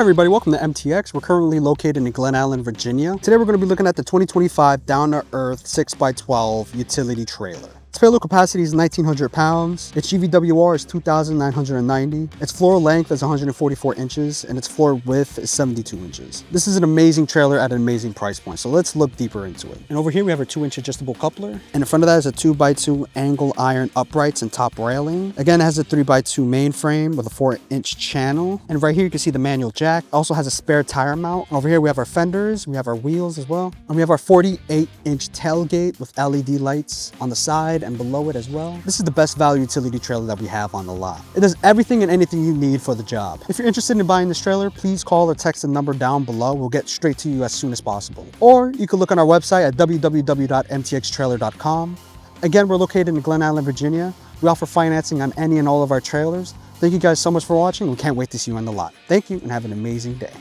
Everybody, welcome to MTX. We're currently located in Glen Allen, Virginia. Today we're going to be looking at the 2025 Down2Earth 6x12 utility trailer. Its payload capacity is 1,900 pounds. Its GVWR is 2,990. Its floor length is 144 inches and its floor width is 72 inches. This is an amazing trailer at an amazing price point. So let's look deeper into it. And over here we have our 2-inch adjustable coupler. And in front of that is a 2x2 angle iron uprights and top railing. Again, it has a 3x2 main frame with a 4-inch channel. And right here you can see the manual jack. It also has a spare tire mount. Over here we have our fenders, we have our wheels as well. And we have our 48-inch tailgate with LED lights on the side and below it as well. This is the best value utility trailer that we have on the lot. It does everything and anything you need for the job. If you're interested in buying this trailer, please call or text the number down below. We'll get straight to you as soon as possible. Or you can look on our website at www.mtxtrailer.com. Again, we're located in Glen Allen, Virginia. We offer financing on any and all of our trailers. Thank you guys so much for watching. We can't wait to see you on the lot. Thank you and have an amazing day.